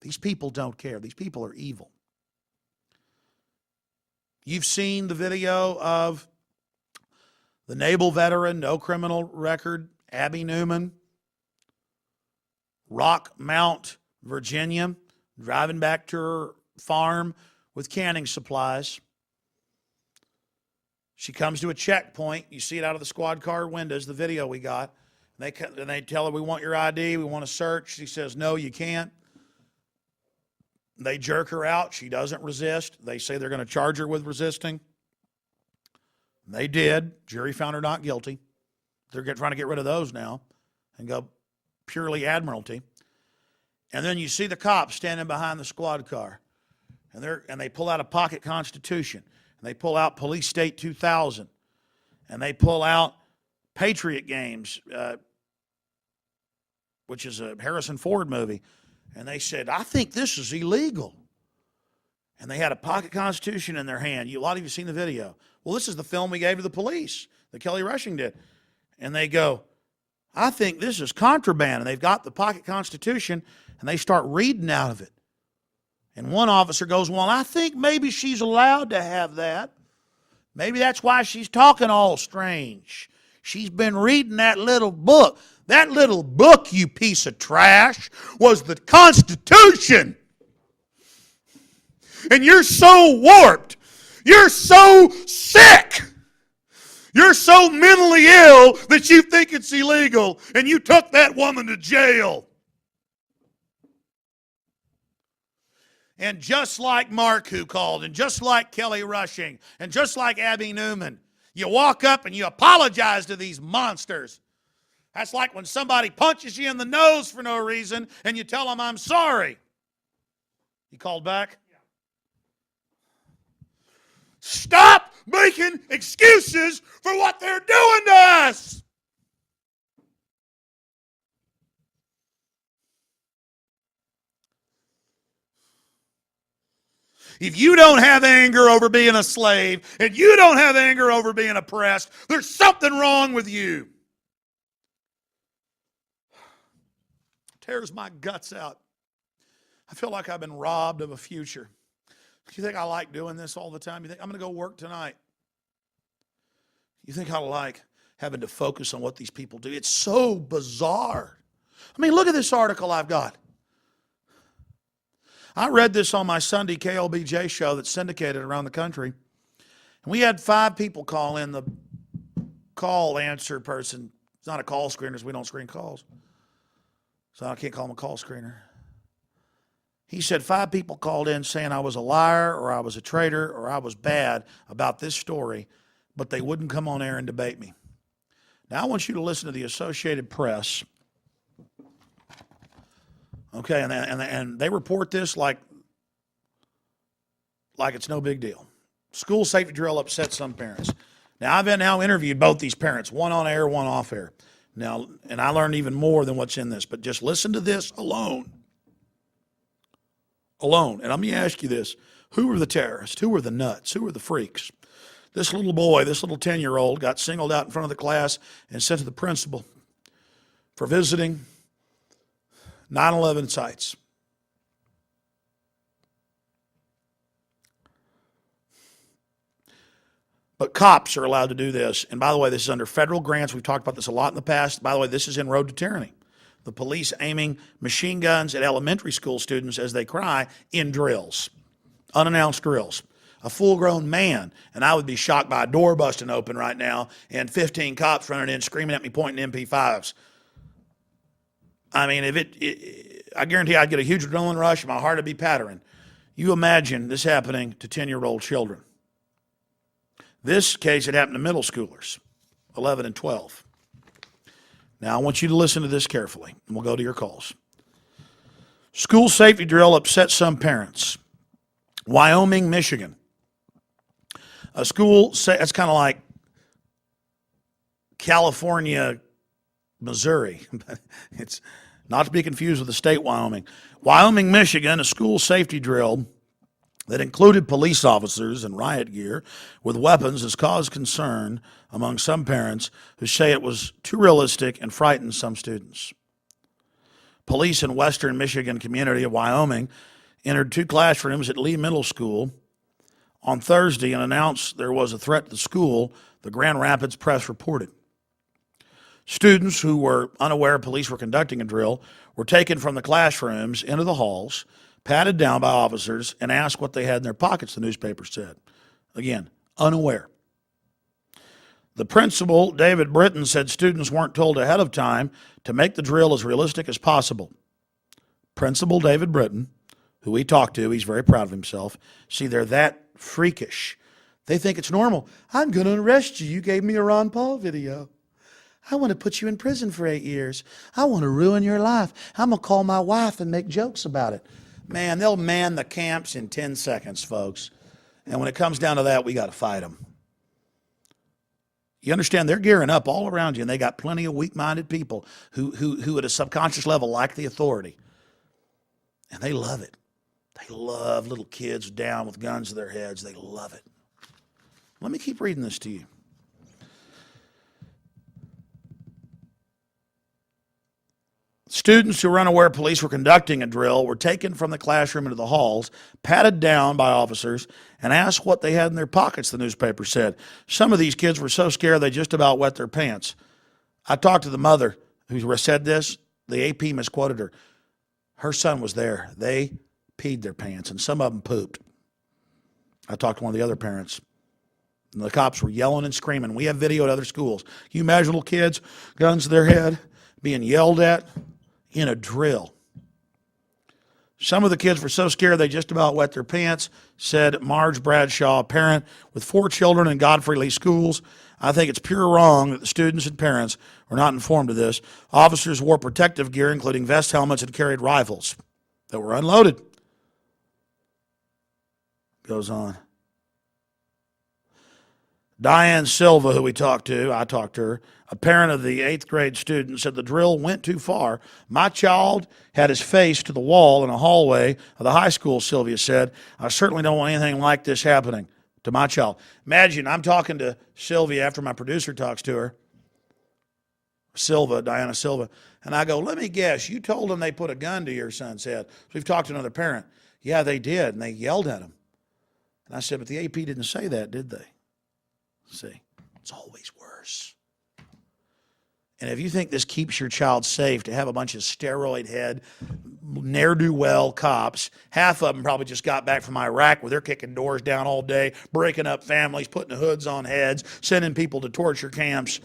These people don't care. These people are evil. You've seen the video of the naval veteran, no criminal record, Abby Newman, Rock Mount, Virginia, driving back to her farm with canning supplies. She comes to a checkpoint. You see it out of the squad car windows, the video we got. And they tell her, we want your ID, we want to search. She says, no, you can't. They jerk her out. She doesn't resist. They say they're going to charge her with resisting. They did. Jury found her not guilty. They're trying to get rid of those now and go purely admiralty. And then you see the cops standing behind the squad car. And they pull out a pocket constitution. And they pull out Police State 2000. And they pull out Patriot Games, which is a Harrison Ford movie. And they said, I think this is illegal. And they had a pocket constitution in their hand. A lot of you have seen the video. Well, this is the film we gave to the police that Kelly Rushing did. And they go, I think this is contraband. And they've got the pocket constitution, and they start reading out of it. And one officer goes, well, I think maybe she's allowed to have that. Maybe that's why she's talking all strange. She's been reading that little book. That little book, you piece of trash, was the Constitution. And you're so warped. You're so sick. You're so mentally ill that you think it's illegal, and you took that woman to jail. And just like Mark, who called, and just like Kelly Rushing, and just like Abby Newman, you walk up and you apologize to these monsters. That's like when somebody punches you in the nose for no reason and you tell them, I'm sorry. You called back? Yeah. Stop making excuses for what they're doing to us. If you don't have anger over being a slave and you don't have anger over being oppressed, there's something wrong with you. Tears my guts out. I feel like I've been robbed of a future. You think I like doing this all the time? You think I'm going to go work tonight? You think I like having to focus on what these people do? It's so bizarre. I mean, look at this article I've got. I read this on my Sunday KLBJ show that's syndicated around the country. And we had 5 people call in. The call answer person, it's not a call screener, because we don't screen calls. So I can't call him a call screener. He said 5 people called in saying I was a liar or I was a traitor or I was bad about this story, but they wouldn't come on air and debate me. Now I want you to listen to the Associated Press. Okay, and they report this like it's no big deal. School safety drill upset some parents. Now I've now interviewed both these parents, one on air, one off air. Now, and I learned even more than what's in this, but just listen to this alone. Alone. And let me ask you this. Who were the terrorists? Who were the nuts? Who were the freaks? This little boy, this little 10-year-old got singled out in front of the class and sent to the principal for visiting 9/11 sites. But cops are allowed to do this. And by the way, this is under federal grants. We've talked about this a lot in the past. By the way, this is in Road to Tyranny. The police aiming machine guns at elementary school students as they cry in drills, unannounced drills. A full-grown man, and I would be shocked by a door busting open right now and 15 cops running in screaming at me, pointing MP5s. I mean, I guarantee I'd get a huge adrenaline rush and my heart would be pattering. You imagine this happening to 10-year-old children. This case had happened to middle schoolers, 11 and 12. Now, I want you to listen to this carefully, and we'll go to your calls. School safety drill upset some parents. Wyoming, Michigan. A school, that's kind of like California, Missouri. It's not to be confused with the state Wyoming. Wyoming, Michigan, a school safety drill that included police officers in riot gear with weapons has caused concern among some parents who say it was too realistic and frightened some students. Police in western Michigan community of Wyoming entered 2 classrooms at Lee Middle School on Thursday and announced there was a threat to the school, the Grand Rapids Press reported. Students who were unaware police were conducting a drill were taken from the classrooms into the halls, patted down by officers, and asked what they had in their pockets, the newspaper said. Again, unaware. The principal, David Britton, said students weren't told ahead of time to make the drill as realistic as possible. Principal David Britton, who we talked to, he's very proud of himself. See, they're that freakish. They think it's normal. I'm going to arrest you. You gave me a Ron Paul video. I want to put you in prison for 8 years. I want to ruin your life. I'm going to call my wife and make jokes about it. Man, they'll man the camps in 10 seconds, folks. And when it comes down to that, we got to fight them. You understand, they're gearing up all around you, and they got plenty of weak-minded people who at a subconscious level like the authority. And they love it. They love little kids down with guns to their heads. They love it. Let me keep reading this to you. Students who were unaware police were conducting a drill were taken from the classroom into the halls, patted down by officers, and asked what they had in their pockets, the newspaper said. Some of these kids were so scared they just about wet their pants. I talked to the mother who said this. The AP misquoted her. Her son was there. They peed their pants, and some of them pooped. I talked to one of the other parents. And the cops were yelling and screaming. We have video at other schools. Can you imagine little kids, guns to their head, being yelled at in a drill? Some of the kids were so scared they just about wet their pants, said Marge Bradshaw, a parent with 4 children in Godfrey Lee schools. I think it's pure wrong that the students and parents were not informed of this. Officers wore protective gear, including vest helmets, and carried rifles that were unloaded. Goes on. Diane Silva, who I talked to her, a parent of the 8th grade student, said the drill went too far. My child had his face to the wall in a hallway of the high school, Sylvia said. I certainly don't want anything like this happening to my child. Imagine, I'm talking to Sylvia after my producer talks to her, Diana Silva, and I go, let me guess, you told them they put a gun to your son's head. So we've talked to another parent. Yeah, they did, and they yelled at him. And I said, but the AP didn't say that, did they? See, it's always worse. And if you think this keeps your child safe to have a bunch of steroid head, ne'er-do-well cops, half of them probably just got back from Iraq where they're kicking doors down all day, breaking up families, putting hoods on heads, sending people to torture camps.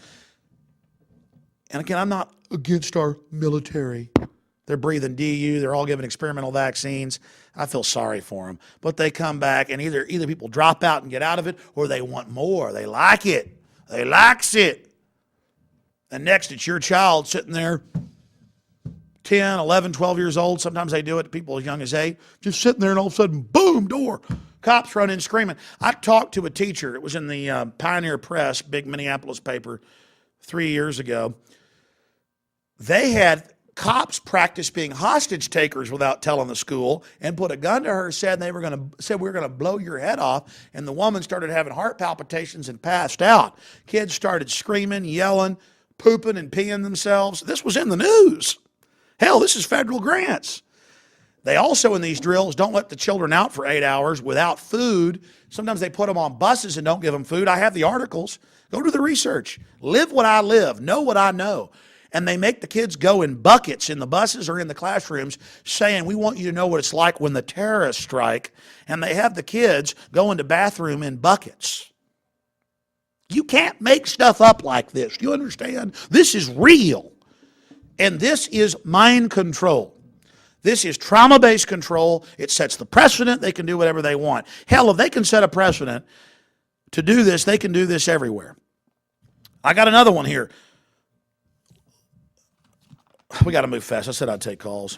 And again, I'm not against our military. They're breathing DU. They're all given experimental vaccines. I feel sorry for them. But they come back, and either people drop out and get out of it, or they want more. They like it. They likes it. And next, it's your child sitting there, 10, 11, 12 years old. Sometimes they do it to people as young as 8. Just sitting there, and all of a sudden, boom, door. Cops run in screaming. I talked to a teacher. It was in the Pioneer Press, big Minneapolis paper, 3 years ago. They had cops practice being hostage takers without telling the school, and put a gun to her, said we were going to blow your head off, and the woman started having heart palpitations and passed out. Kids started screaming, yelling, pooping and peeing themselves. This was in the news. Hell, this is federal grants. They also, in these drills, don't let the children out for 8 hours without food. Sometimes they put them on buses and don't give them food. I have the articles. Go do the research. Live what I live. Know what I know. And they make the kids go in buckets in the buses or in the classrooms, saying, we want you to know what it's like when the terrorists strike. And they have the kids go into bathroom in buckets. You can't make stuff up like this. You understand? This is real. And this is mind control. This is trauma-based control. It sets the precedent. They can do whatever they want. Hell, if they can set a precedent to do this, they can do this everywhere. I got another one here. We got to move fast. I said I'd take calls.